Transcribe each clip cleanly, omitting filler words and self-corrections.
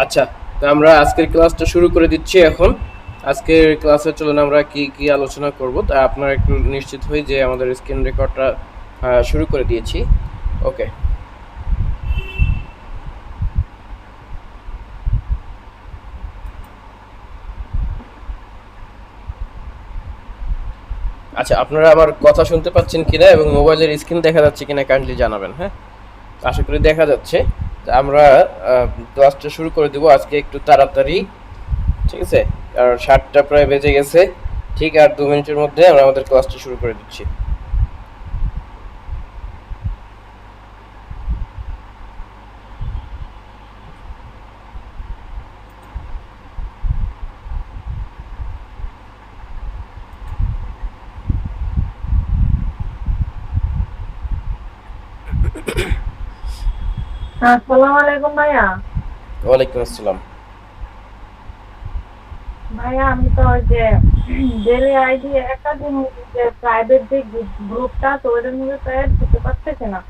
আচ্ছা, তো আমরা আজকের ক্লাসটা শুরু করে দিচ্ছি এখন। আজকের ক্লাসে চলুন আমরা কি কি আলোচনা করব তা আপনারা একটু নিশ্চিত হই যে আমাদের স্ক্রিন রেকর্ডটা শুরু করে দিয়েছি। ওকে। আচ্ছা, আপনারা আমার কথা শুনতে পাচ্ছেন কিনা এবং মোবাইলের স্ক্রিন দেখা যাচ্ছে কিনা কাইন্ডলি জানাবেন। হ্যাঁ, আশা করি দেখা যাচ্ছে। তা আমরা ক্লাসটা শুরু করে দেব আজকে একটু তাড়াতাড়ি। ঠিক আছে, আর 7টা প্রায় বেজে গেছে। ঠিক আর 2 মিনিটের মধ্যে আমরা আমাদের ক্লাসটা শুরু করে দিচ্ছি। আসসালামু আলাইকুম ভাইয়া। ওয়ালাইকুম আসসালাম। ভাইয়া আমি তো ওই যে ডেলি আইডি একাডেমি যে প্রাইভেট যে গ্রুপটা তো ওইটার মধ্যে তো অ্যাড দিতে পারতেছে না।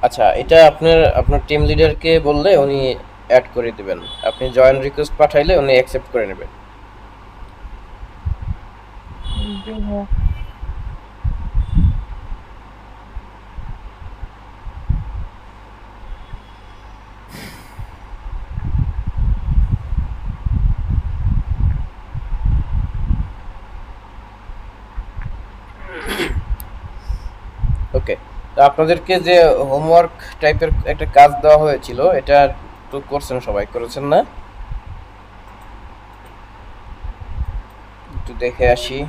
আচ্ছা, এটা আপনার আপনার টিম লিডারকে বললে উনি অ্যাড করে দিবেন। আপনি জয়েন রিকোয়েস্ট পাঠাইলে উনি অ্যাকসেপ্ট করে নেবেন। জি ভাইয়া। ওকে, তো আপনাদেরকে যে হোমওয়ার্ক টাইপের একটা কাজ দেওয়া হয়েছিল, এটা তো করছেন, সবাই করেছেন না? একটু দেখে আসি।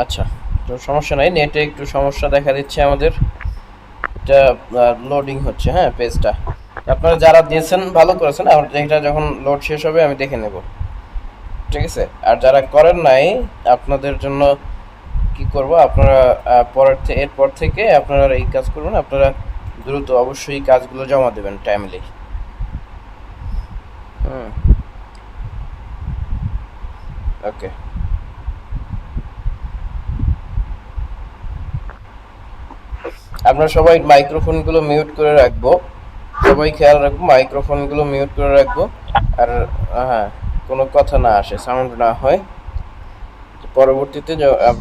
আচ্ছা, তো সমস্যা নাই, নেটে একটু সমস্যা দেখা দিচ্ছে আমাদের। এটা লোডিং হচ্ছে, হ্যাঁ, পেজটা। আপনারা যারা দিয়েছেন ভালো করেছেন, আর এটা যখন লোড শেষ হবে আমি দেখে নেব। ঠিক আছে, আর যারা করেন নাই আপনাদের জন্য কি করব, আপনারা এরপর থেকে আপনারা এই কাজ করবেন। আপনারা দ্রুত অবশ্যই কাজগুলো জমা দেবেন টাইমলি। হুম। ওকে, আমরা সবাই মাইক্রোফোনগুলো মিউট করে রাখবো। সবাই খেয়াল রাখবো, মাইক্রোফোনগুলো মিউট করে রাখবো। আর হ্যাঁ, কোনো কথা না আসে, সাউন্ড না হয়। পরবর্তীতে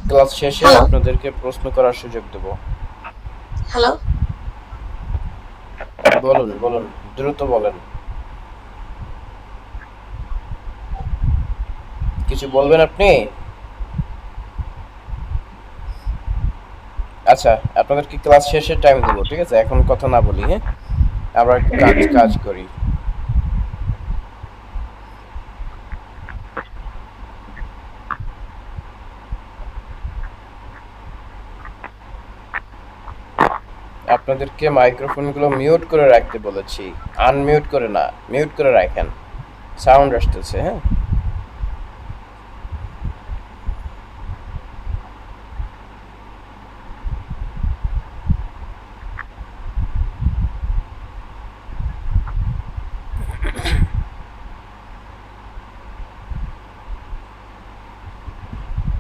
ক্লাস শেষে হ্যালো আপনাদেরকে প্রশ্ন করার সুযোগ দেব। হ্যালো বলুন বলুন, দ্রুত বলেন। কিছু বলবেন আপনি? আচ্ছা, আপনাদেরকে ক্লাস শেষে টাইম দেবো, ঠিক আছে? এখন কথা না বলি, হ্যাঁ, আমরা একটু কাজ কাজ করি। আপনাদেরকে মাইক্রোফোনগুলো মিউট করে রাখতে বলেছি, আনমিউট করে না, মিউট করে রাখেন। সাউন্ড আসতেছে, হ্যাঁ।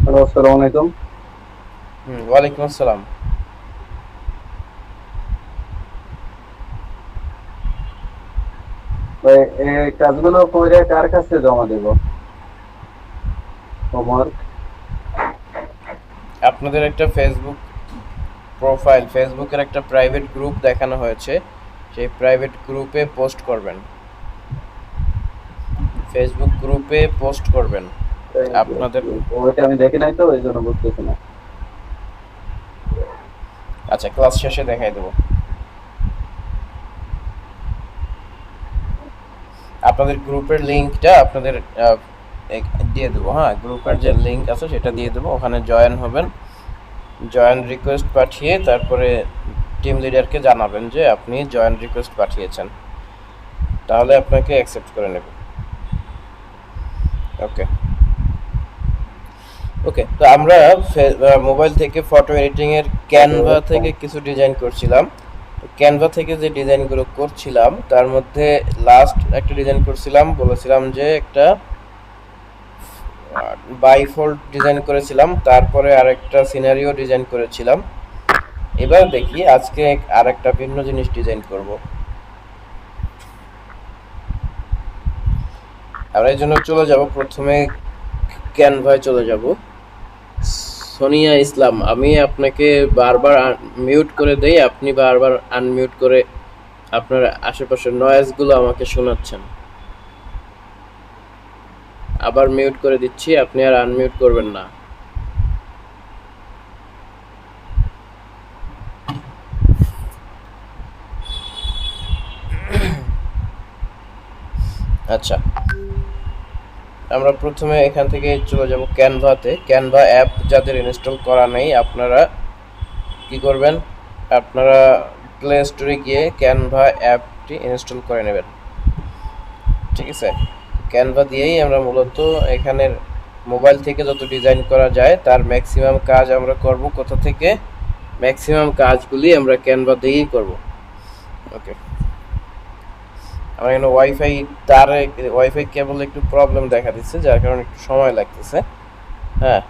হ্যালো, আসসালামু আলাইকুম। ওয়ালাইকুম আসসালাম। ভাই, এই কাজগুলো করে কার কাছে জমা দেব? হোমওয়ার্ক। আপনাদের একটা ফেসবুকের একটা প্রাইভেট গ্রুপ দেখানো হয়েছে, সেই প্রাইভেট গ্রুপে পোস্ট করবেন। ফেসবুক গ্রুপে পোস্ট করবেন আপনাদের। ওইটা আমি দেখি নাই তো, ওই জন্য বুঝতেছি না। আচ্ছা, ক্লাস শেষে দেখাই দেবো। আপনাদের গ্রুপের লিঙ্কটা আপনাদের দিয়ে দেবো। হ্যাঁ, গ্রুপের যে লিঙ্ক আছে সেটা দিয়ে দেবো, ওখানে জয়েন হবেন। জয়েন রিকোয়েস্ট পাঠিয়ে তারপরে টিম লিডারকে জানাবেন যে আপনি জয়েন রিকোয়েস্ট পাঠিয়েছেন, তাহলে আপনাকে অ্যাকসেপ্ট করে নেবে। ওকে ওকে, তো আমরা মোবাইল থেকে ফটো এডিটিং এর ক্যানভা থেকে কিছু ডিজাইন করছিলাম। ক্যানভা থেকে যে ডিজাইনগুলো করছিলাম তার মধ্যে লাস্ট একটা ডিজাইন করছিলাম, বলেছিলাম যে একটা বাইফোল্ড ডিজাইন করেছিলাম, তারপরে আরেকটা সিনারিও ডিজাইন করেছিলাম। এবার দেখি আজকে আরেকটা ভিন্ন জিনিস ডিজাইন করব। আমরা এই জন্য চলে যাব, প্রথমে ক্যানভায় চলে যাব। সোনিয়া ইসলাম, আমি আপনাকে বারবার মিউট করে দেই, আপনি বারবার আনমিউট করে আপনার আশেপাশের নয়েজগুলো আমাকে শোনাচ্ছেন। আবার মিউট করে দিচ্ছি, আপনি আর আনমিউট করবেন না। আচ্ছা, আমরা প্রথমে এখান থেকে চলে যাব ক্যানভাতে। ক্যানভা অ্যাপ যাদের ইনস্টল করা নেই, আপনারা কি করবেন, আপনারা প্লে স্টোরে গিয়ে ক্যানভা অ্যাপটি ইনস্টল করে নেবেন। ঠিক আছে, ক্যানভা দিয়েই আমরা মূলত এখানের মোবাইল থেকে যত ডিজাইন করা যায় তার ম্যাক্সিমাম কাজ আমরা করব। কোথা থেকে? ম্যাক্সিমাম কাজগুলি আমরা ক্যানভা দিয়েই করব। ওকে, আমার এখানে ওয়াইফাই কেবল একটু প্রবলেম দেখা দিচ্ছে, যার কারণে একটু সময় লাগতেছে। হ্যাঁ,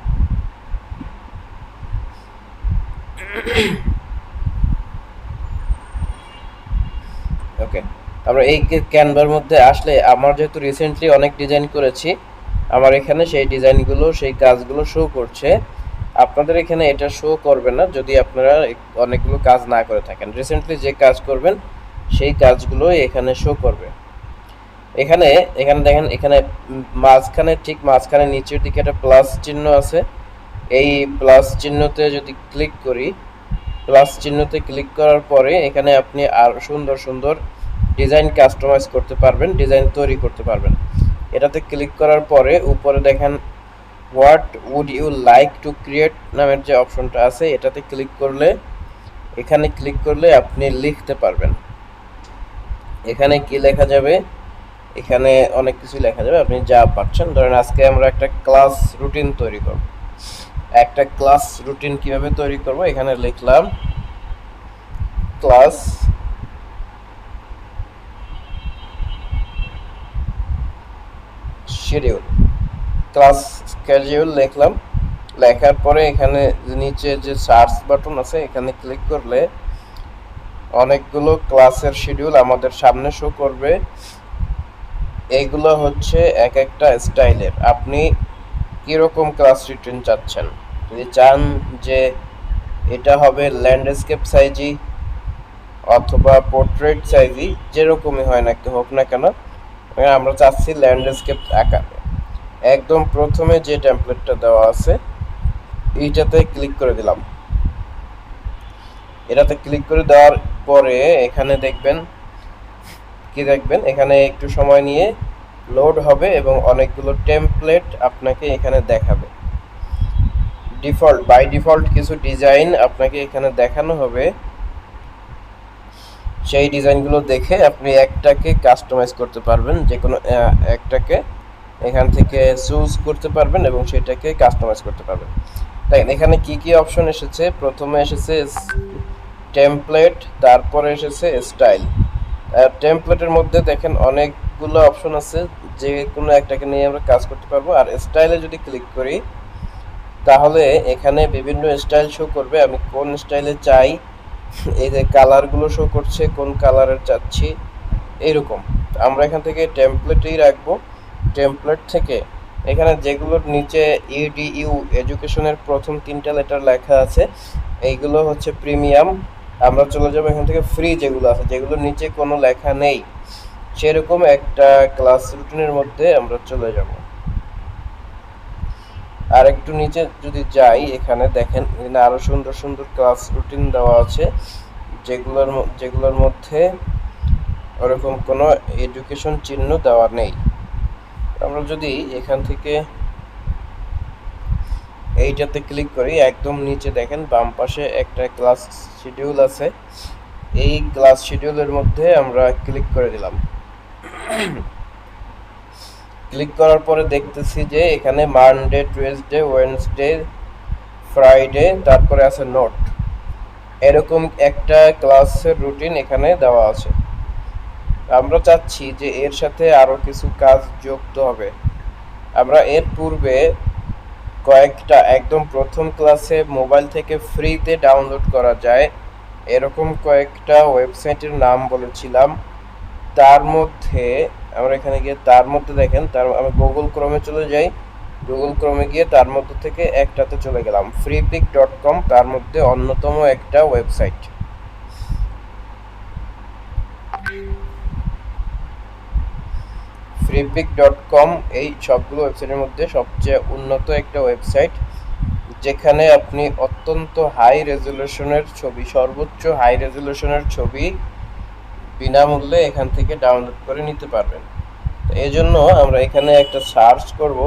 ওকে, আমরা এই ক্যানভার মধ্যে আসলে আমার যেহেতু রিসেন্টলি অনেক ডিজাইন করেছি, আমার এখানে সেই ডিজাইনগুলো সেই কাজগুলো শো করছে। আপনাদের এখানে এটা শো করবে না যদি আপনারা অনেকগুলো কাজ না করে থাকেন। রিসেন্টলি যে কাজ করবেন সেই কাজগুলো এখানে শো করবে। এখানে এখানে দেখেন, এখানে মাঝখানে, ঠিক মাঝখানে নিচের দিকে একটা প্লাস চিহ্ন আছে। এই প্লাস চিহ্নতে যদি ক্লিক করি, প্লাস চিহ্নতে ক্লিক করার পরে এখানে আপনি আর সুন্দর সুন্দর ডিজাইন কাস্টমাইজ করতে পারবেন, ডিজাইন তৈরি করতে পারবেন। এটাতে ক্লিক করার পরে উপরে দেখেন what would you like to create নামের যে অপশনটা আছে, এটাতে ক্লিক করলে, এখানে ক্লিক করলে আপনি লিখতে পারবেন। এখানে কি লেখা যাবে? এখানে অনেক কিছু লেখা যাবে, আপনি যা পাচ্ছেন। ধরেন আজকে আমরা একটা ক্লাস রুটিন তৈরি করব। একটা ক্লাস রুটিন কিভাবে তৈরি করব, এখানে লিখলাম ক্লাস শিডিউল, ক্লাস স্কেডিউল লিখলাম। লেখার পরে এখানে নিচে যে সার্চ বাটন আছে, এখানে ক্লিক করলে অনেকগুলো ক্লাসের শিডিউল আমাদের সামনে শো করবে। এইগুলো হচ্ছে এক একটা স্টাইলের। আপনি কীরকম ক্লাস রুটিন চাচ্ছেন, যদি চান যে এটা হবে ল্যান্ডস্কেপ সাইজি অথবা পোর্ট্রেট সাইজি, যেরকমই হয় না হোক না কেন, আমরা চাচ্ছি ল্যান্ডস্কেপ আকারে। একদম প্রথমে যে টেমপ্লেটটা দেওয়া আছে এইটাতে ক্লিক করে দিলাম। এটাতে ক্লিক করে দেওয়ার পরে এখানে দেখবেন, কি দেখবেন, এখানে একটু সময় নিয়ে লোড হবে এবং অনেকগুলো টেমপ্লেট আপনাকে এখানে দেখাবে। ডিফল্ট, বাই ডিফল্ট কিছু ডিজাইন আপনাকে এখানে দেখানো হবে। সেই ডিজাইনগুলো দেখে আপনি একটাকে কাস্টমাইজ করতে পারবেন, যে কোনো একটাকে এখান থেকে চুজ করতে পারবেন এবং সেটাকে কাস্টমাইজ করতে পারবেন। তাই এখানে কি কি অপশন এসেছে? প্রথমে এসেছে টেমপ্লেট, তারপরে এসেছে স্টাইল। টেমপ্লেটের মধ্যে দেখেন অনেকগুলো অপশন আছে, যে কোনো একটাকে নিয়ে আমরা কাজ করতে পারবো। আর স্টাইলে যদি ক্লিক করি তাহলে এখানে বিভিন্ন স্টাইল শো করবে, আমি কোন স্টাইলে চাই। এই যে কালারগুলো শো করছে, কোন কালারের চাচ্ছি, এইরকম। আমরা এখান থেকে টেমপ্লেটেই রাখবো। টেমপ্লেট থেকে এখানে যেগুলোর নিচে ইডিইউ এডুকেশনের প্রথম 3টা লেটার লেখা আছে, এইগুলো হচ্ছে প্রিমিয়াম। আমরা চলে যাবো এখান থেকে ফ্রি যেগুলো আছে, যেগুলোর নিচে কোনো লেখা নেই, সেরকম একটা ক্লাস রুটিনের মধ্যে আমরা চলে যাব। আর একটু নিচে যদি যাই, এখানে দেখেন এখানে আরো সুন্দর সুন্দর ক্লাস রুটিন দেওয়া আছে, যেগুলোর মধ্যে ওরকম কোনো এডুকেশন চিহ্ন দেওয়া নেই। আমরা যদি এখান থেকে এইটাতে ক্লিক করি, একদম নিচে দেখেন বাম পাশে একটা ক্লাস শিডিউল আছে। এই ক্লাস শিডিউলের মধ্যে আমরা ক্লিক করে দিলাম। ক্লিক করার পরে দেখতেছি যে এখানে মানডে, টুয়েসডে, ওয়েডনেসডে, ফ্রাইডে, তারপরে আছে নোট, এরকম একটা ক্লাসের রুটিন এখানে দেওয়া আছে। আমরা চাচ্ছি যে এর সাথে আরো কিছু কাজ যুক্ত হবে। আমরা এর পূর্বে কয়েকটা একদম প্রথম ক্লাসে মোবাইল থেকে ফ্রিতে ডাউনলোড করা যায় এরকম কয়েকটা ওয়েবসাইটের নাম বলেছিলাম। তার মধ্যে আমরা এখানে গিয়ে তার মধ্যে দেখেন, আমি গুগল ক্রোমে চলে যাই। গুগল ক্রোমে গিয়ে তার মধ্যে থেকে একটাতে চলে গেলাম, freepik.com, তার মধ্যে অন্যতম একটা ওয়েবসাইট। freepik.com এই সবগুলো ওয়েবসাইটের মধ্যে সবচেয়ে উন্নত একটা ওয়েবসাইট, যেখানে আপনি অত্যন্ত হাই রেজুলেশনের ছবি, সর্বোচ্চ হাই রেজুলেশনের ছবি বিনামূল্যে এখান থেকে ডাউনলোড করে নিতে পারবেন। এই জন্য আমরা এখানে একটা সার্চ করব।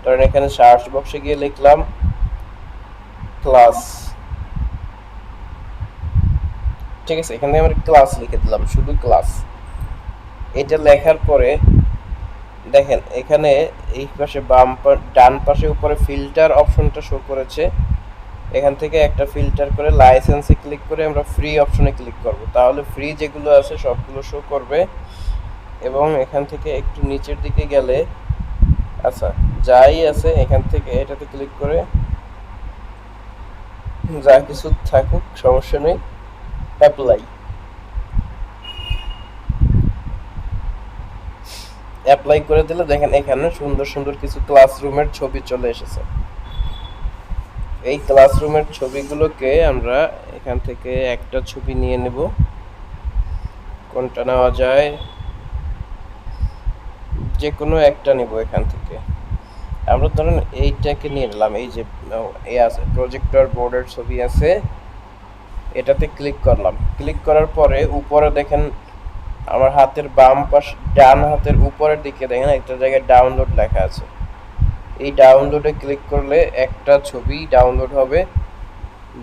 কারণ এখানে সার্চ বক্সে গিয়ে লিখলাম ক্লাস, ঠিক আছে, এখানে আমরা ক্লাস লিখে দিলাম, শুধু ক্লাস। এটা লেখার পরে দেখেন এখানে এই পাশে ডান পাশে উপরে ফিল্টার অপশনটা শো করেছে। এখান থেকে একটা ফিল্টার করে লাইসেন্সে ক্লিক করে আমরা ফ্রি অপশনে ক্লিক করব, তাহলে ফ্রি যেগুলো আছে সবগুলো শো করবে। এবং এখান থেকে একটু নিচের দিকে গেলে, আচ্ছা যাই আছে এখান থেকে এটাতে ক্লিক করে যা কিছু থাকুক সমস্যা নেই, অ্যাপ্লাই করে দিলে দেখেন এখানে সুন্দর সুন্দর কিছু ক্লাসরুমের ছবি চলে এসেছে। এই ক্লাসরুমের ছবিগুলোকে আমরা এখান থেকে একটা ছবি নিয়ে নেব। কোনটা নেওয়া যায়, যে কোনো একটা নেব এখান থেকে। আমরা ধরেন এইটাকে নিয়ে নিলাম, এই যে এই আছে প্রজেক্টর বোর্ডের ছবি আছে, এটাতে ক্লিক করলাম। ক্লিক করার পরে উপরে দেখেন আমার হাতের বাম পাশ, ডান হাতের উপরের দিকে দেখেন একটা জায়গায় ডাউনলোড লেখা আছে। এই ডাউনলোডে ক্লিক করলে একটা ছবি ডাউনলোড হবে,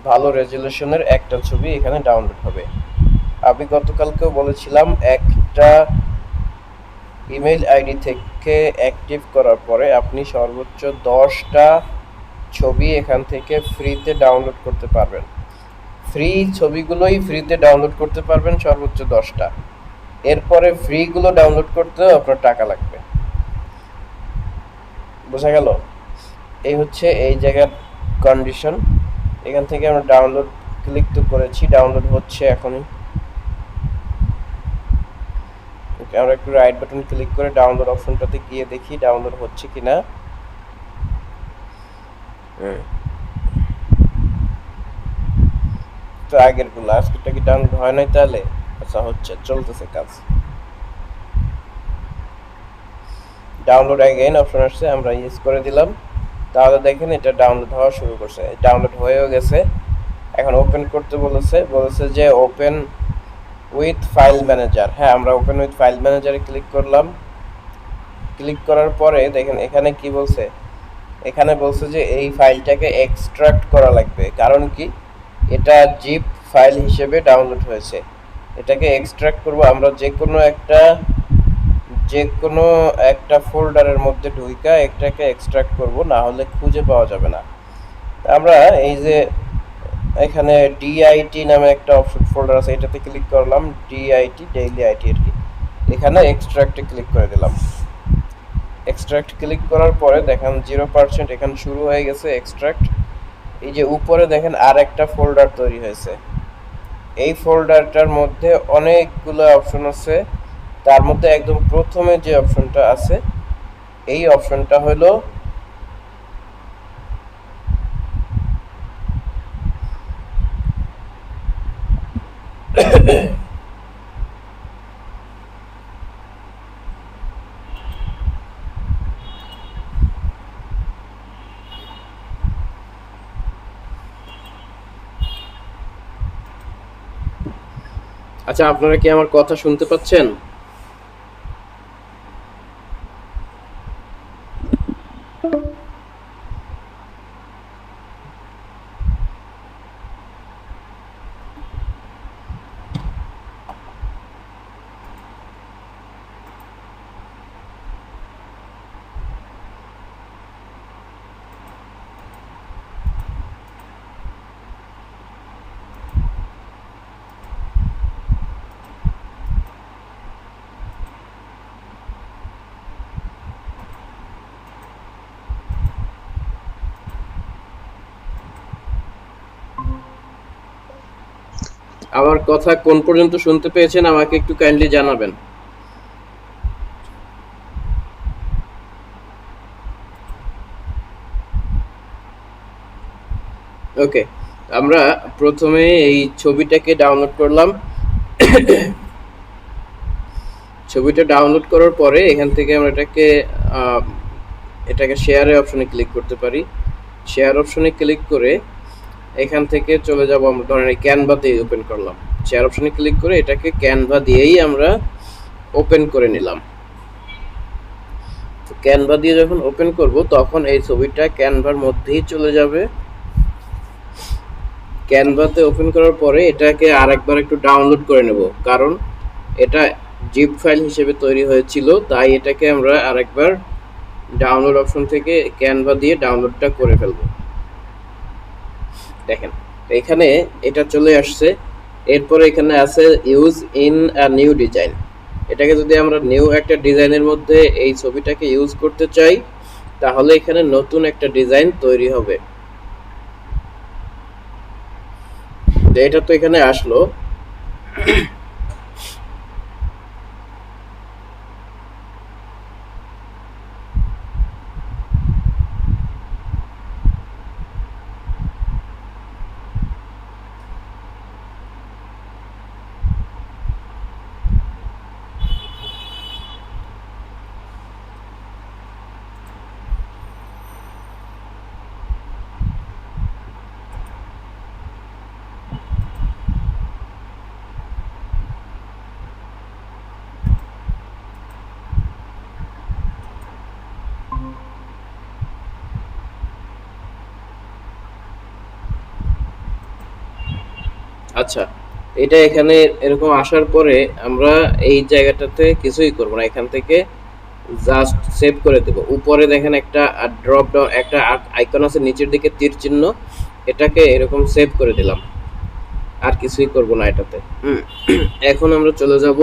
ভালো রেজুলেশনের একটা ছবি এখানে ডাউনলোড হবে। আমি গতকালকেও বলেছিলাম একটা ইমেল আইডি থেকে অ্যাক্টিভ করার পরে আপনি সর্বোচ্চ 10টা ছবি এখান থেকে ফ্রিতে ডাউনলোড করতে পারবেন। ফ্রি ছবিগুলোই ফ্রিতে ডাউনলোড করতে পারবেন সর্বোচ্চ 10টা। এরপরে ফ্রিগুলো ডাউনলোড করতেও আপনার টাকা লাগবে। বোঝা গেল? এই হচ্ছে এই জায়গার কন্ডিশন। এখান থেকে আমরা ডাউনলোড ক্লিক তো করেছি, ডাউনলোড হচ্ছে এখনই। আমরা একটু রাইট বাটন ক্লিক করে ডাউনলোড অপশনটাতে গিয়ে দেখি ডাউনলোড হচ্ছে কিনা। তো আগের গুলো, আজকেরটা কি ডাউনলোড হয় নাই তাহলে? আচ্ছা হচ্ছে, চলতেছে কাজ। ডাউনলোড অ্যাগেইন অপশন আসছে, আমরা ইউজ করে দিলাম। তাহলে দেখেন এটা ডাউনলোড হওয়া শুরু করছে, ডাউনলোড হয়েও গেছে। এখন ওপেন করতে বলেছে যে ওপেন উইথ ফাইল ম্যানেজার। হ্যাঁ, আমরা ওপেন উইথ ফাইল ম্যানেজারে ক্লিক করলাম। ক্লিক করার পরে দেখেন এখানে কি বলছে, এখানে বলছে যে এই ফাইলটাকে এক্সট্রাক্ট করা লাগবে। কারণ কি, এটা জিপ ফাইল হিসেবে ডাউনলোড হয়েছে, এটাকে এক্সট্রাক্ট করব। আমরা যে কোনো একটা ফোল্ডারের মধ্যে ঢুইকা এটাকে এক্সট্রাক্ট করব, না হলে খুঁজে পাওয়া যাবে না। আমরা এই যে এখানে ডিআইটি নামে একটা অপশন ফোল্ডার আছে, এটাতে ক্লিক করলাম, ডিআইটি ডেইলি আইটি আর কি। এখানে এক্সট্রাক্টে ক্লিক করে দিলাম। এক্সট্রাক্ট ক্লিক করার পরে দেখেন 0% এখানে শুরু হয়ে গেছে এক্সট্রাক্ট। এই যে উপরে দেখেন আর একটা ফোল্ডার তৈরি হয়েছে, এই ফোল্ডারটার মধ্যে অনেকগুলো অপশন আছে। তার মধ্যে একদম প্রথমে যে অপশনটা আছে, এই অপশনটা হলো আচ্ছা, আপনারা কি আমার কথা শুনতে পাচ্ছেন? আমার কথা কোন পর্যন্ত শুনতে পেয়েছেন আমাকে একটু কাইন্ডলি জানাবেন। ওকে, আমরা প্রথমে এই ছবিটাকে ডাউনলোড করলাম। ছবিটা ডাউনলোড করার পরে এখান থেকে আমরা এটাকে শেয়ারের অপশনে ক্লিক করতে পারি। শেয়ার অপশনে ক্লিক করে এখান থেকে চলে যাব, আমরা ধরেন এই ক্যানভাতে ওপেন করলাম। শেয়ার অপশনে ক্লিক করে এটাকে ক্যানভা দিয়েই আমরা ওপেন করে নিলাম। তো ক্যানভা দিয়ে যখন ওপেন করব তখন এই ছবিটা ক্যানভার মধ্যেই চলে যাবে। ক্যানভাতে ওপেন করার পরে এটাকে আরেকবার একটু ডাউনলোড করে নেব, কারণ এটা জিপ ফাইল হিসেবে তৈরি হয়েছিল, তাই এটাকে আমরা আরেকবার ডাউনলোড অপশন থেকে ক্যানভা দিয়ে ডাউনলোডটা করে ফেলব। দেখেন এখানে এটা চলে আসছে। এরপরে এখানে আছে use in a new design. এটাকে যদি আমরা নিউ একটা ডিজাইনের মধ্যে এই ছবিটাকে ইউজ করতে চাই তাহলে এখানে নতুন একটা ডিজাইন তৈরি হবে। এটা তো এখানে আসলো। আচ্ছা, এটা এখানে এরকম আসার পরে আমরা এই জায়গাটাতে কিছুই করব না, এখান থেকে জাস্ট সেভ করে দেব। উপরে দেখেন একটা ড্রপ ডাউন একটা আইকন আছে নিচের দিকে তীর চিহ্ন, এটাকে এরকম সেভ করে দিলাম, আর কিছুই করব না এটাতে। এখন আমরা চলে যাব,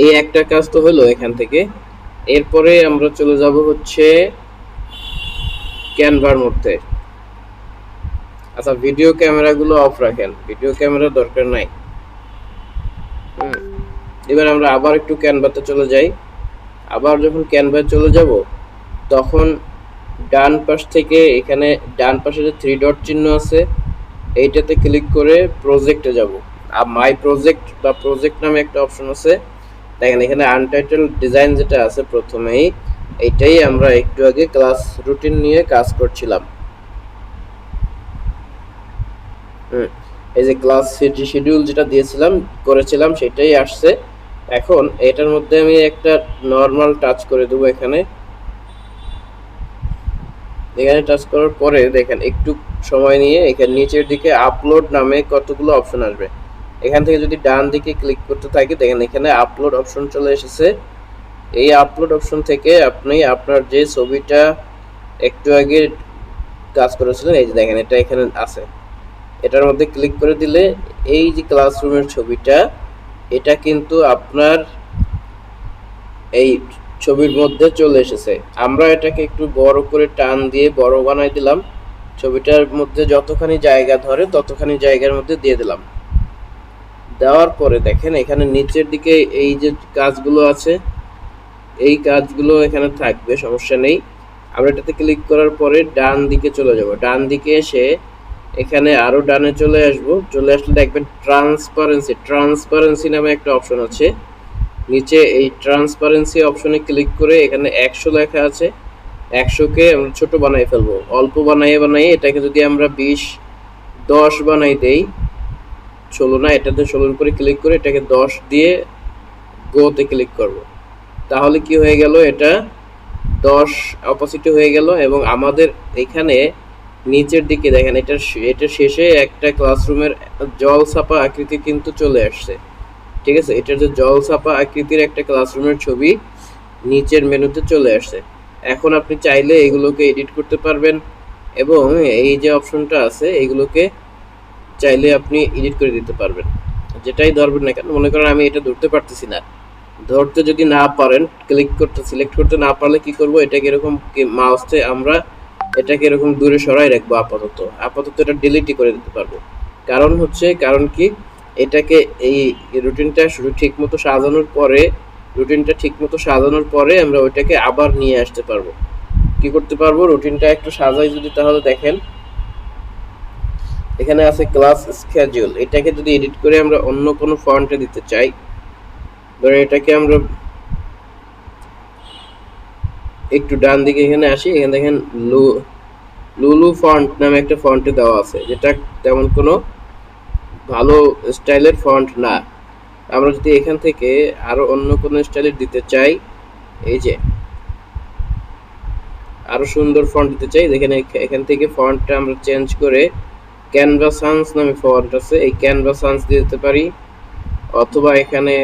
এই একটা কাজ তো হলো এখান থেকে। এরপরে আমরা চলে যাব হচ্ছে ক্যানভার মধ্যে। আচ্ছা, ভিডিও ক্যামেরাগুলো অফ রাখেন, ভিডিও ক্যামেরা দরকার নাই। এবার আমরা আবার একটু ক্যানভাতে চলে যাই। আবার যখন ক্যানভায় চলে যাব তখন ডান পাশ থেকে এখানে ডান পাশে যে থ্রি ডট চিহ্ন আছে এইটাতে ক্লিক করে প্রজেক্টে যাব। আর মাই প্রজেক্ট বা প্রজেক্ট নামে একটা অপশন আছে, দেখেন এখানে আনটাইটেল ডিজাইন যেটা আছে প্রথমেই, এইটাই আমরা একটু আগে ক্লাস রুটিন নিয়ে কাজ করছিলাম। এই যে ক্লাস শিডিউল যেটা করেছিলাম সেটাই আসছে। এখন এটার মধ্যে আমি একটা নরমাল টাচ করে দেবো। এখানে টাচ করার পরে দেখেন একটু সময় নিয়ে এখানে নিচের দিকে আপলোড নামে কতগুলো অপশন আসবে। এখান থেকে যদি ডান দিকে ক্লিক করতে থাকি দেখেন এখানে আপলোড অপশন চলে এসেছে। এই আপলোড অপশন থেকে আপনি আপনার যে ছবিটা একটু আগে কাজ করেছিলেন এই যে দেখেন এটা এখানে আছে, এটার মধ্যে ক্লিক করে দিলে এই যে ক্লাসরুমের ছবিটা এটা কিন্তু আপনার এই ছবির মধ্যে চলে এসেছে। আমরা এটাকে একটু বড় করে টান দিয়ে বড় বানাই দিলাম, ছবিটার মধ্যে যতখানি জায়গা ধরে ততখানি জায়গার মধ্যে দিয়ে দিলাম। দেওয়ার পরে দেখেন এখানে নিচের দিকে এই যে কাজগুলো আছে এই কাজগুলো এখানে থাকবে, সমস্যা নেই। আমরা এটাতে ক্লিক করার পরে ডান দিকে চলে যাব। ডান দিকে এসে এখানে আরো ডানে চলে আসলে দেখবেন ট্রান্সপারেন্সি নামে একটা অপশন আছে। নিচে এই ট্রান্সপারেন্সি অপশনে ক্লিক করে এখানে 100 লেখা আছে, 100কে আমরা ছোট বানাই ফেলবো। অল্প বানাই এটাকে যদি আমরা 20:10 বানাই দেই 16 না, এটাতে 16 এর উপরে ক্লিক করে এটাকে 10 দিয়ে গোতে ক্লিক করব। তাহলে কি হয়ে গেল, এটা 10 অপোজিটে হয়ে গেল এবং আমাদের এখানে নিচের দিকে দেখেন এটা শেষে একটা ক্লাসরুমের জলছাপা আকৃতি কিন্তু চলে আসছে। ঠিক আছে, এটার যে জলছাপা আকৃতির একটা ক্লাসরুমের ছবি নিচের মেনুতে চলে আসছে। এখন আপনি চাইলে এগুলোকে এডিট করতে পারবেন এবং এই যে অপশনটা আছে এগুলোকে চাইলে আপনি এডিট করে দিতে পারবেন, যেটাই ধরবেন না কেন। মনে করেন আমি এটা ধরতে পারতেছি না, ধরতে যদি না পারেন, সিলেক্ট করতে না পারলে কি করব, এটাকে এরকম মাউসে আমরা এটাকে এরকম দূরে সরাই রাখবো। আপাতত এটা ডিলিটই করে দিতে পারবো। কারণ কি, এটাকে এই রুটিনটা শুধু ঠিকমতো সাজানোর পরে আমরা ওইটাকে আবার নিয়ে আসতে পারবো। কি করতে পারবো, রুটিনটা একটু সাজাই যদি, তাহলে দেখেন এখানে আছে ক্লাস স্কেডিউল। এটাকে যদি এডিট করে আমরা অন্য কোনো ফন্টে দিতে চাই, ধরেন এটাকে আমরা একটু ডান দিকে এখানে আসি, এখানে দেখেন লুলু ফন্ট নামে একটা ফন্টে দেওয়া আছে, যেটা তেমন কোনো ভালো স্টাইলের ফন্ট না। আমরা যদি এখান থেকে আরো অন্য কোনো স্টাইলের দিতে চাই, এই যে আরো সুন্দর ফন্ট দিতে চাই, দেখেন এখান থেকে ফন্টটা আমরা চেঞ্জ করে ক্যানভাসান্স নামে ফন্ট আছে, এই ক্যানভাসান্স দিয়ে দিতে পারি। অথবা এখানে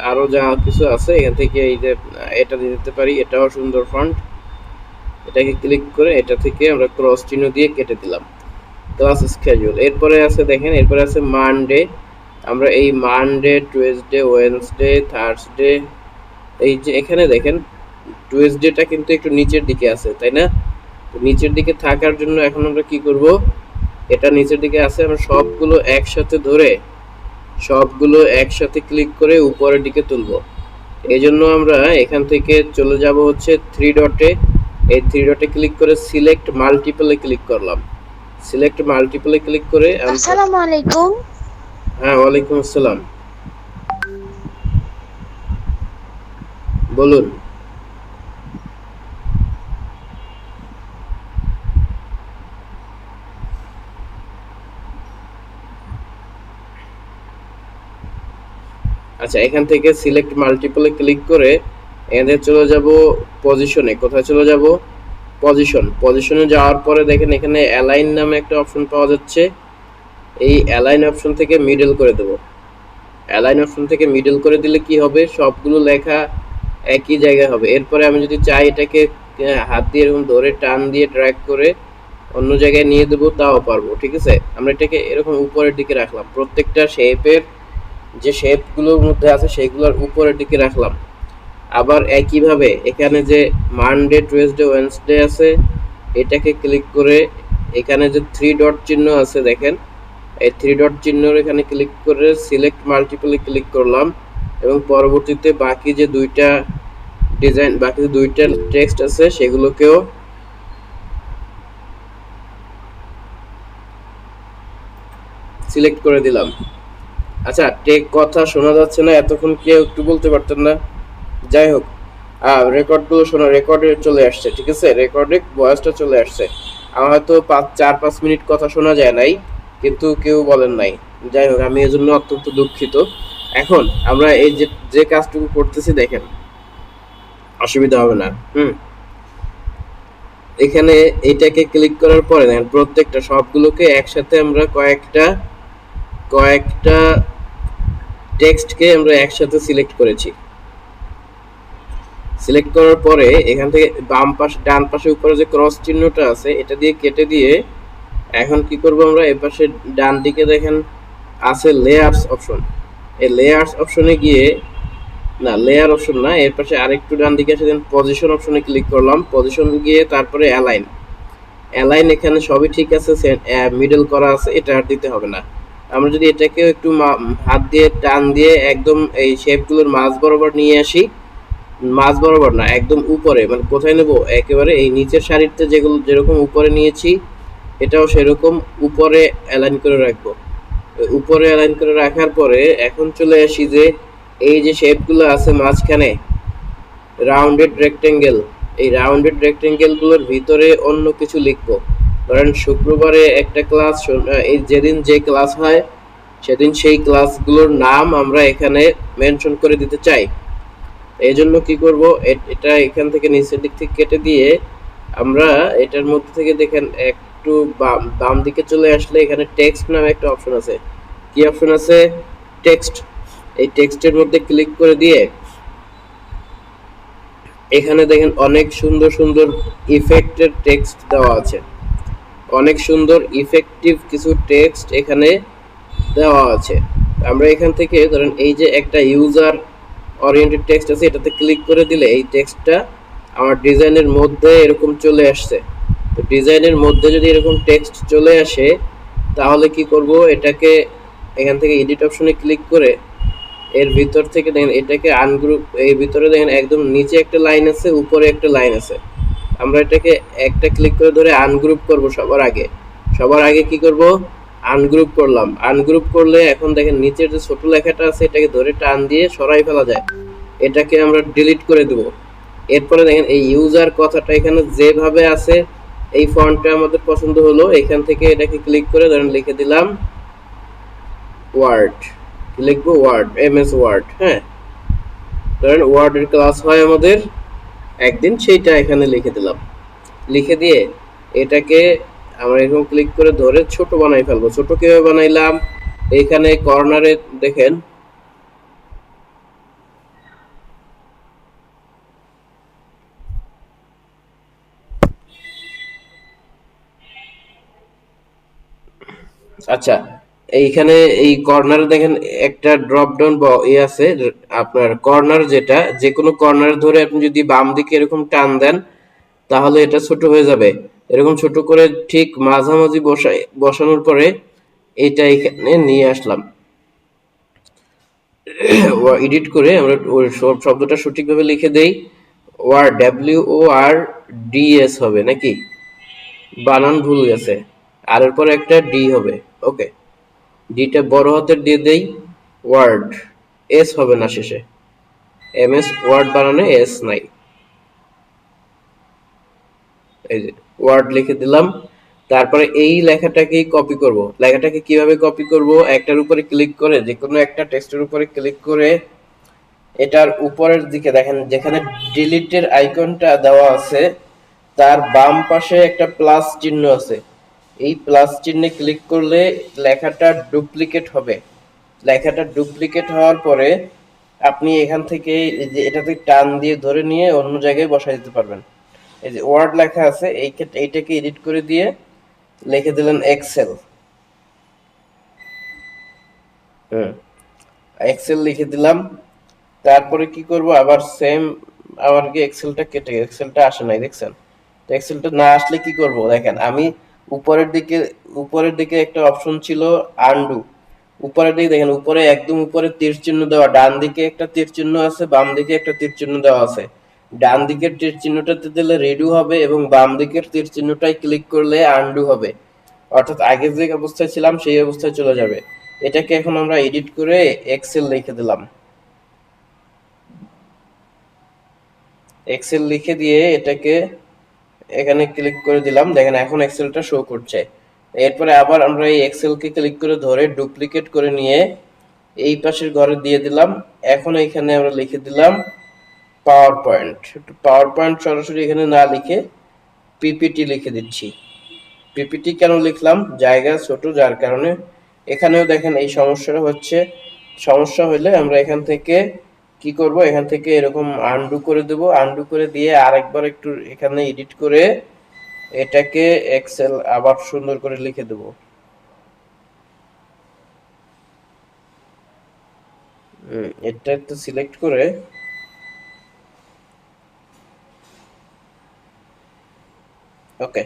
আরো যা কিছু আছে এখান থেকে এই যে এটা দিয়ে দিতে পারি, এটাও সুন্দর ফন্ট। এটাকে ক্লিক করে এটা থেকে আমরা ক্রস চিহ্ন দিয়ে কেটে দিলাম। ক্লাস স্কেডিউল এরপরে আছে, দেখেন এরপরে আছে মানডে। আমরা এই মানডে, টুয়েসডে, ওয়েডনেসডে, থার্সডে, এই যে এখানে দেখেন টুয়েসডেটা কিন্তু একটু নিচের দিকে আছে, তাই না? তো নিচের দিকে থাকার জন্য এখন আমরা কি করব, এটা নিচের দিকে আছে, আমরা সবগুলো একসাথে ক্লিক করে উপরের দিকে তুলবো। এই জন্য আমরা এখান থেকে চলে যাব হচ্ছে থ্রি ডটে। এই থ্রি ডটে ক্লিক করে সিলেক্ট মাল্টিপলে ক্লিক করলাম। সিলেক্ট মাল্টিপলে ক্লিক করে আসসালামু আলাইকুম। হ্যাঁ, ওয়ালাইকুম আসসালাম, বলুন। আচ্ছা, এখান থেকে সিলেক্ট মাল্টিপলে ক্লিক করে এখানে চলে যাব পজিশনে। কোথায় চলে যাব, পজিশনে যাওয়ার পরে দেখেন এখানে অ্যালাইন নামে একটা অপশন পাওয়া যাচ্ছে। এই অ্যালাইন অপশন থেকে মিডল করে দেব। অ্যালাইন অপশন থেকে মিডল করে দিলে কি হবে, সবগুলো লেখা একই জায়গায় হবে। এরপরে আমি যদি চাই এটাকে হাত দিয়ে এরকম ধরে টান দিয়ে ড্র্যাগ করে অন্য জায়গায় নিয়ে দেবো, তাও পারবো। ঠিক আছে, আমরা এটাকে এরকম উপরের দিকে রাখলাম, প্রত্যেকটা শেপের যে শেপগুলোর মধ্যে আছে সেগুলোর উপরের দিকে রাখলাম। আবার একইভাবে এখানে যে মানডে, টুয়েসডে, ওয়েডনেসডে আছে, এটাকে ক্লিক করে এখানে যে থ্রি ডট চিহ্ন আছে দেখেন, এই থ্রি ডট চিহ্নর এখানে ক্লিক করে সিলেক্ট মাল্টিপলে ক্লিক করলাম এবং পরবর্তীতে বাকি যে দুইটা টেক্সট আছে সেগুলোকেও সিলেক্ট করে দিলাম। আচ্ছা, কথা শোনা যাচ্ছে না এতক্ষণ, কেউ একটু বলতে পারতেন না? যাই হোক, রেকর্ডগুলো শোনা, রেকর্ডে চলে আসছে। ঠিক আছে, রেকর্ডে ভয়েসটা চলে আসছে। আমার হয়তো 4-5 মিনিট কথা শোনা যায় নাই, কিন্তু কেউ বলেন নাই। যাই হোক, আমি এজন্য অত্যন্ত দুঃখিত। এখন আমরা এই যে কাজটুকু করতেছি দেখেন, অসুবিধা হবে না। এখানে এইটাকে ক্লিক করার পরে দেখেন প্রত্যেকটা সবগুলোকে একসাথে আমরা কয়েকটা টেক্সটকে আমরা একসাথে সিলেক্ট করেছি। সিলেক্ট করার পরে এখান থেকে ডান পাশে উপরে যে ক্রস চিহ্নটা আছে এটা দিয়ে কেটে দিয়ে এখন কি করব, আমরা এই পাশে ডান দিকে দেখেন আছে লেয়ারস অপশন। এই লেয়ারস অপশনে গিয়ে, না লেয়ার অপশন না, এর পাশে আরেকটু ডান দিকে এসে পজিশন অপশনে ক্লিক করলাম। পজিশন গিয়ে তারপরে অ্যালাইন এখানে সবই ঠিক আছে, মিডল করা আছে, এটা আর দিতে হবে না। আমরা যদি এটাকে একটু হাত দিয়ে টান দিয়ে একদম এই শেপগুলোর মাঝ বরাবর নিয়ে আসি, মাঝ বরাবর না, একদম উপরে, মানে কোথায় নেব, একেবারে এই নিচের সারিতে যেরকম উপরে নিয়েছি এটাও সেরকম উপরে অ্যালাইন করে রাখবো। উপরে অ্যালাইন করে রাখার পরে এখন চলে আসি যে এই যে শেপগুলো আছে মাঝখানে রাউন্ডেড রেক্টেঙ্গেল, এই রাউন্ডেড রেক্টেঙ্গেলগুলোর ভিতরে অন্য কিছু লিখবো। ধরেন শুক্রবারে একটা ক্লাস, এই যেদিন যে ক্লাস হয় সেদিন সেই ক্লাসগুলোর নাম আমরা এখানে মেনশন করে দিতে চাই। এই জন্য কি করব, এটা এখান থেকে নিচের দিক থেকে কেটে দিয়ে আমরা এটার মধ্যে থেকে দেখেন একটু বাম দিকে চলে আসলে এখানে টেক্সট নামে একটা অপশন আছে। কি অপশন আছে? টেক্সট। এই টেক্সটের মধ্যে ক্লিক করে দিয়ে এখানে দেখেন অনেক সুন্দর সুন্দর ইফেক্টের টেক্সট দেওয়া আছে, অনেক সুন্দর ইফেক্টিভ কিছু টেক্সট এখানে দেওয়া আছে। আমরা এখান থেকে ধরেন এই যে একটা ইউজার ওরিয়েন্টেড টেক্সট আছে, এটাতে ক্লিক করে দিলে এই টেক্সটটা আমার ডিজাইনের মধ্যে এরকম চলে আসছে। তো ডিজাইনের মধ্যে যদি এরকম টেক্সট চলে আসে তাহলে কি করব, এটাকে এখান থেকে এডিট অপশনে ক্লিক করে এর ভিতর থেকে দেখেন এটাকে আনগ্রুপ, এই ভিতরে দেখেন একদম নিচে একটা লাইন আছে, উপরে একটা লাইন আছে। আমরা এটাকে একটা ক্লিক করে ধরে আনগ্রুপ করব। সবার আগে কি করব, আনগ্রুপ করলাম। আনগ্রুপ করলে এখন দেখেন নিচের যে ছোট লেখাটা আছে এটাকে ধরে টান দিয়ে সরাই ফেলা যায়, এটাকে আমরা ডিলিট করে দেব। এরপরে দেখেন এই ইউজার কথাটা এখানে যেভাবে আছে এই ফন্টটা আমাদের পছন্দ হলো, এখান থেকে এটাকে ক্লিক করে ধরেন লিখে দিলাম ওয়ার্ড। লিখবো ওয়ার্ড, এমএস ওয়ার্ড। হ্যাঁ, ধরেন ওয়ার্ডের ক্লাস হয় আমাদের একদিন, সেইটা এখানে লিখে দিলাম। লিখে দিয়ে এটাকে আমরা এরকম ক্লিক করে ধরে ছোট বানাই ফেলবো। ছোট কিভাবে বানাইলাম, এইখানে কর্নারে দেখেন আচ্ছা, এইখানে এই কর্নারে দেখেন একটা ড্রপ ডাউন আছে আপনার কর্নার, যেটা যে কোনো কর্নার ধরে আপনি যদি বাম দিকে এরকম টান দেন তাহলে এটা ছোট হয়ে যাবে। এরকম ছোট করে ঠিক মাঝামাঝি বসানোর পরে এটা এখানে নিয়ে আসলাম। এডিট করে আমরা ওই শব্দটা সঠিকভাবে লিখে দেই। ওয়ার্ড, WORDS হবে নাকি? বানান ভুল গেছে, আর এর পরে একটা ডি হবে। ওকে, ডিটা বড় হাতের দিয়ে দেই। ওয়ার্ড, এস হবে না শেষে, এমএস ওয়ার্ড বানানে এস নাই। এই যে ওয়ার্ড লিখে দিলাম। তারপরে এই লেখাটাকেই কপি করব। লেখাটাকে কিভাবে কপি করব, একটার উপরে ক্লিক করে, যে কোনো একটা টেক্সটের উপরে ক্লিক করে এটার উপরের দিকে দেখেন যেখানে ডিলিটের আইকনটা দেওয়া আছে তার বাম পাশে একটা প্লাস চিহ্ন আছে। এই প্লাস চিহ্নে ক্লিক করলে লেখাটা ডুপ্লিকেট হবে। লেখাটা ডুপ্লিকেট হওয়ার পরে আপনি এখান থেকে এই যে এটাতে টান দিয়ে ধরে নিয়ে অন্য জায়গায় বসাই দিতে পারবেন। এই যে ওয়ার্ড লেখা আছে, এইটাকে এডিট করে দিয়ে লিখে দিলেন এক্সেল। এক্সেল লিখে দিলাম। তারপরে কি করব, আবার সেম, আমার কি এক্সেলটা কেটে, এক্সেলটা আসে নাই দেখছেন? তো এক্সেলটা না আসলে কি করব, দেখেন আমি উপরের দিকে একটা অপশন ছিল আনডু। উপরের দিকে দেখেন, উপরে একদম উপরে তীর চিহ্ন দেওয়া, ডান দিকে একটা তীর চিহ্ন আছে, বাম দিকে একটা তীর চিহ্ন দেওয়া আছে। ডান দিকের তীর চিহ্নটাতে দিলে রিডু হবে এবং বাম দিকের তীর চিহ্নটাই ক্লিক করলে আনডু হবে। অর্থাৎ আগে যে অবস্থায় ছিলাম সেই অবস্থায় চলে যাবে। এটাকে এখন আমরা এডিট করে এক্সেল লিখে দিলাম। এক্সেল লিখে দিয়ে এটাকে এখানে ক্লিক করে দিলাম। দেখেন এখন এক্সেলটা শো করছে। এরপরে আবার আমরা এই এক্সেলকে ক্লিক করে ধরে ডুপ্লিকেট করে নিয়ে এই পাশের ঘরে দিয়ে দিলাম। এখন এখানে আমরা লিখে দিলাম পাওয়ার পয়েন্ট। পাওয়ার পয়েন্ট সরাসরি এখানে না লিখে পিপিটি লিখে দিচ্ছি। পিপিটি কেন লিখলাম, জায়গা ছোট যার কারণে। এখানেও দেখেন এই সমস্যাটা হচ্ছে। সমস্যা হলে আমরা এখান থেকে কি করব, এখান থেকে এরকম আনডু করে দেব। আনডু করে দিয়ে আরেকবার একটু এখানে এডিট করে এটাকে এক্সেল আবার সুন্দর করে লিখে দেব। এটা একটু সিলেক্ট করে ওকে,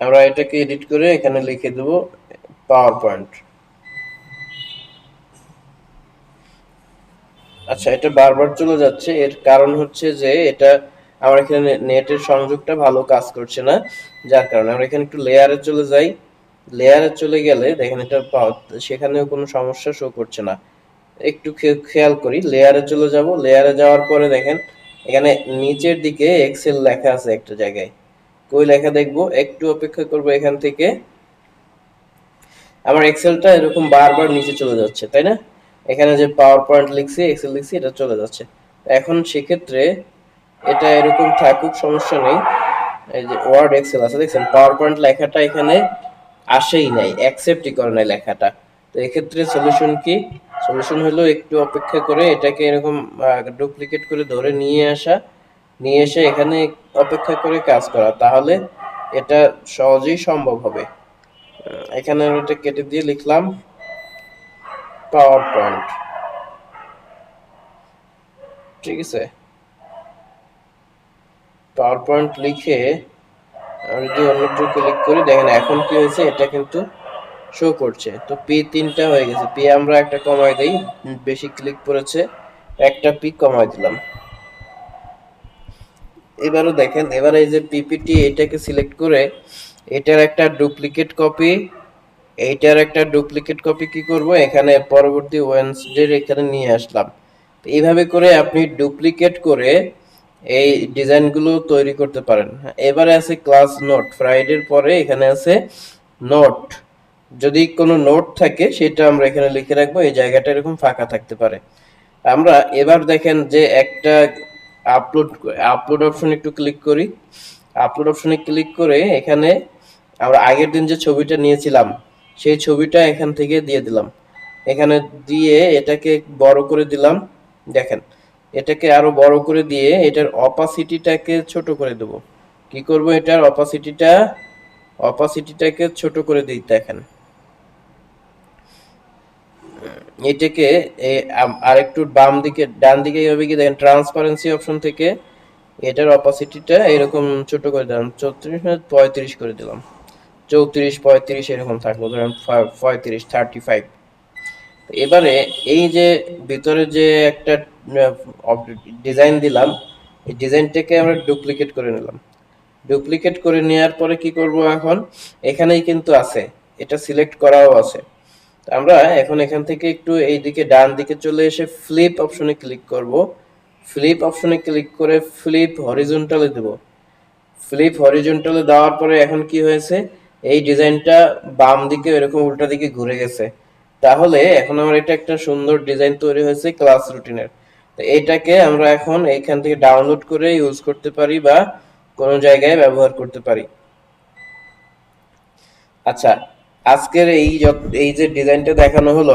আমরা এটাকে এডিট করে এখানে লিখে দেব পাওয়ার পয়েন্ট। আচ্ছা, এটা বারবার চলে যাচ্ছে, এর কারণ হচ্ছে যে এটা আমার এখানে নেটের সংযোগটা ভালো কাজ করছে না, যার কারণে। আমরা এখানে একটু লেয়ারে চলে যাই। লেয়ারে চলে গেলে দেখেন এটা সেখানেও কোনো সমস্যা শো করছে না। একটু খেয়াল করি, লেয়ারে চলে যাব। লেয়ারে যাওয়ার পরে দেখেন এখানে নিচের দিকে এক্সেল লেখা আছে একটা জায়গায়। কই লেখা দেখবো, একটু অপেক্ষা করব। এখান থেকে আমার এক্সেলটা এরকম বারবার নিচে চলে যাচ্ছে, তাই না? এখানে যে পাওয়ার পয়েন্ট লিখছি, এক্সেল লিখছি, এটা চলে যাচ্ছে। এখন সেক্ষেত্রে এটা এরকম থাকুক, সমস্যা নেই। এই যে ওয়ার্ড এক্সেল আছে দেখছেন, পাওয়ার পয়েন্ট লেখাটা এখানে আসেই নাই, অ্যাকসেপ্টই করে নাই লেখাটা। তো এক্ষেত্রে সলিউশন কি? সলিউশন হলো একটু অপেক্ষা করে এটাকে এরকম ডুপ্লিকেট করে ধরে নিয়ে আসা, নিয়ে এসে এখানে অপেক্ষা করে কাজ করা, তাহলে এটা সহজেই সম্ভব হবে। এখানে আমি এটা কেটে দিয়ে লিখলাম পাওয়ার পয়েন্ট, ঠিক আছে? পাওয়ার পয়েন্ট লিখে আমি যদি অন্যত্র ক্লিক করি, দেখেন এখন কি হয়েছে, এটা কিন্তু শো করছে। তো পি 3টা হয়ে গেছে, পি আমরা একটা কমাই দেই, বেশি ক্লিক করেছে, একটা পি কমাই দিলাম। এবারও দেখেন, এবার এই যে পিপিটি এটাকে সিলেক্ট করে এটার একটা ডুপ্লিকেট কপি, এইটার একটা ডুপ্লিকেট কপি কি করব, এখানে পরবর্তী ওয়েডনেসডে এখানে নিয়ে আসলাম। তো এইভাবে করে আপনি ডুপ্লিকেট করে এই ডিজাইনগুলো তৈরি করতে পারেন। এবারে আছে ক্লাস নোট, ফ্রাইডের পরে এখানে আছে নোট। যদি কোনো নোট থাকে সেটা আমরা এখানে লিখে রাখবো, এই জায়গাটা এরকম ফাঁকা থাকতে পারে। আমরা এবার দেখেন যে একটা আপলোড, আপলোড অপশন একটু ক্লিক করি। আপলোড অপশনে ক্লিক করে এখানে আমরা আগের দিন যে ছবিটা নিয়েছিলাম সেই ছবিটা এখান থেকে দিয়ে দিলাম। এখানে দিয়ে এটাকে বড় করে দিলাম। দেখেন, এটাকে আরো বড় করে দিয়ে এটার অপাসিটিটাকে ছোট করে দেব। কি করব, এটার অপাসিটিটাকে ছোট করে দিই। দেখেন, এটাকে আর একটু বাম দিকে, ডান দিকে এইভাবে গিয়ে দেখেন ট্রান্সপারেন্সি অপশন থেকে এটার অপাসিটিটা এরকম ছোট করে দিলাম, 34 না 35 করে দিলাম। 34 35 এরকম থাকলো, ধরেন 35 35। এবারে এই যে ভিতরে যে একটা ডিজাইন দিলাম, এই ডিজাইনটাকে আমরা ডুপ্লিকেট করে নিলাম। ডুপ্লিকেট করে নেওয়ার পরে কি করব, এখন এখানেই কিন্তু আছে, এটা সিলেক্ট করাও আছে। আমরা এখন এখান থেকে একটু এই দিকে ডান দিকে চলে এসে ফ্লিপ অপশনে ক্লিক করব। ফ্লিপ অপশনে ক্লিক করে ফ্লিপ হরিজন্টালে দেব। ফ্লিপ হরিজন্টালে দেওয়ার পরে এখন কি হয়েছে, এই ডিজাইনটা বাম দিকে এরকম উল্টা দিকে ঘুরে গেছে। তাহলে এখন আমার এটা একটা সুন্দর ডিজাইন তৈরি হয়েছে ক্লাস রুটিনের। তো এটাকে আমরা এখন এইখান থেকে ডাউনলোড করে ইউজ করতে পারি বা কোনো জায়গায় ব্যবহার করতে পারি। আচ্ছা, আজকের এই যে ডিজাইনটা দেখানো হলো,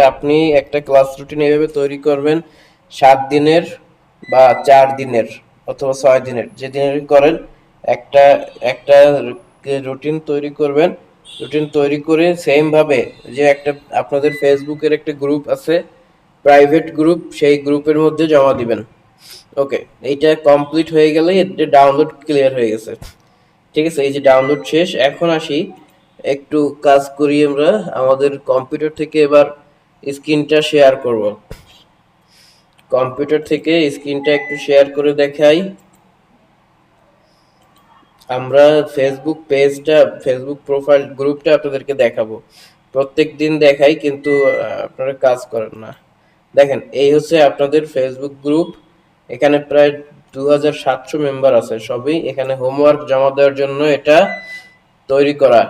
আপনি একটা ক্লাস রুটিন এইভাবে তৈরি করবেন 7 দিনের বা 4 দিনের অথবা 6 দিনের, যে দিনের করেন একটা একটা রুটিন তৈরি করবেন। রুটিন তৈরি করে সেম ভাবে যে একটা আপনাদের ফেসবুকের একটা গ্রুপ আছে, প্রাইভেট গ্রুপ, সেই গ্রুপের মধ্যে জমা দিবেন। ওকে, এইটা কমপ্লিট হয়ে গেলে এটা ডাউনলোড ক্লিয়ার হয়ে গেছে। ঠিক আছে, এই যে ডাউনলোড শেষ। এখন আসি একটু কাজ করি, আমরা আমাদের কম্পিউটার থেকে এবার স্ক্রিনটা শেয়ার করব। কম্পিউটার থেকে স্ক্রিনটা একটু শেয়ার করে দেখাই। আমরা ফেসবুক পেজটা, ফেসবুক প্রোফাইল গ্রুপটা আপনাদেরকে দেখাবো। প্রত্যেক দিন দেখাই কিন্তু আপনারা কাজ করেন না। দেখেন, এই হচ্ছে আপনাদের ফেসবুক গ্রুপ। এখানে প্রায় 2700 মেম্বার আছে, সবই এখানে হোমওয়ার্ক জমা দেওয়ার জন্য এটা তৈরি করা।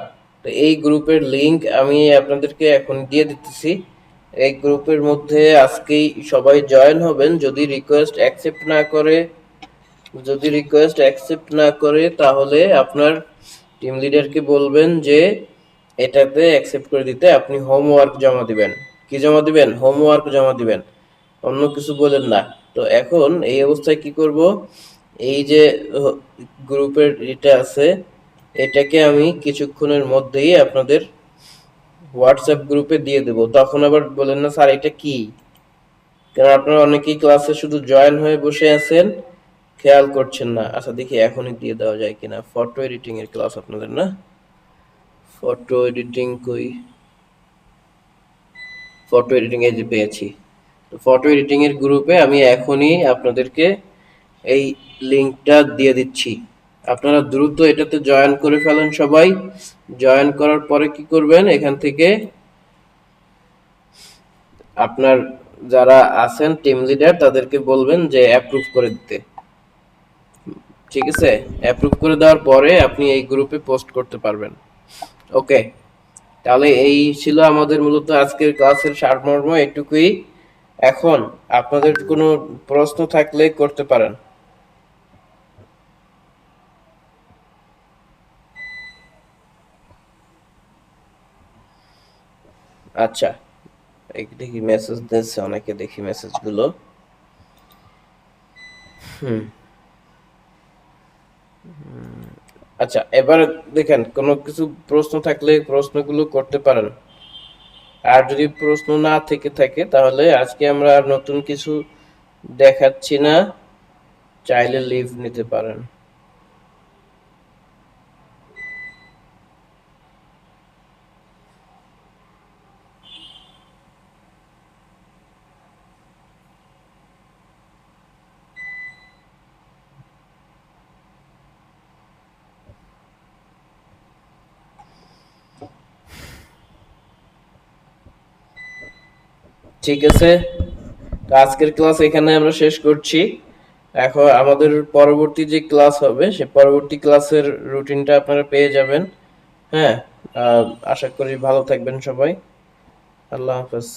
তো এই গ্রুপের লিংক আমি আপনাদেরকে এখন দিয়ে দিতেছি। এই গ্রুপের মধ্যে আজকেই সবাই জয়েন হবেন। যদি রিকোয়েস্ট অ্যাকসেপ্ট না করে তাহলে আপনার টিম লিডারকে বলবেন যে এটাতে অ্যাকসেপ্ট করে দিতে, আপনি হোমওয়ার্ক জমা দিবেন। কি জমা দিবেন? হোমওয়ার্ক জমা দিবেন, অন্য কিছু বলেন না। তো এখন এই অবস্থায় কি করব, এই যে গ্রুপের এটা আছে, এটাকে আমি কিছুক্ষণের মধ্যেই আপনাদের হোয়াটসঅ্যাপ গ্রুপে দিয়ে দেব। তখন আবার বলেন না স্যার এটা কি, কারণ আপনারা অনেকেই ক্লাসে শুধু জয়েন হয়ে বসে আছেন, খেয়াল করছেন না। আচ্ছা দেখি এখনই দিয়ে দেওয়া যায় কিনা। ফটো এডিটিং এর ক্লাস আপনাদের, না? ফটো এডিটিং কই? ফটো এডিটিং এ যে পেয়েছি। তো ফটো এডিটিং এর গ্রুপে আমি এখনই আপনাদেরকে এই লিংকটা দিয়ে দিচ্ছি। আপনারা দ্রুত এটাতে জয়েন করে ফেলেন সবাই। জয়েন করার পরে কি করবেন, এখান থেকে আপনার যারা আছেন টিম লিডার তাদেরকে বলবেন যে অ্যাপ্রুভ করে দিতে। ঠিক আছে, অ্যাপ্রুভ করে দেওয়ার পরে আপনি এই গ্রুপে পোস্ট করতে পারবেন। ওকে, তাহলে এই ছিল আমাদের মূলত আজকের ক্লাসের সারমর্ম, এটুকুই। এখন আপনাদের কোনো প্রশ্ন থাকলে করতে পারেন। আচ্ছা, দেখি মেসেজ দিচ্ছে অনেকে, দেখি মেসেজগুলো। হুম, আচ্ছা, এবার দেখেন কোনো কিছু প্রশ্ন থাকলে প্রশ্নগুলো করতে পারেন। আর যদি প্রশ্ন না থেকে থাকে তাহলে আজকে আমরা আর নতুন কিছু দেখাচ্ছি না, চাইলে লিভ নিতে পারেন। ঠিক আছে, তো আজকের ক্লাস এখানে আমরা শেষ করছি। এখন আমাদের পরবর্তী যে ক্লাস হবে সে পরবর্তী ক্লাসের রুটিনটা আপনারা পেয়ে যাবেন। হ্যাঁ, আশা করি ভালো থাকবেন সবাই। আল্লাহ হাফেজ।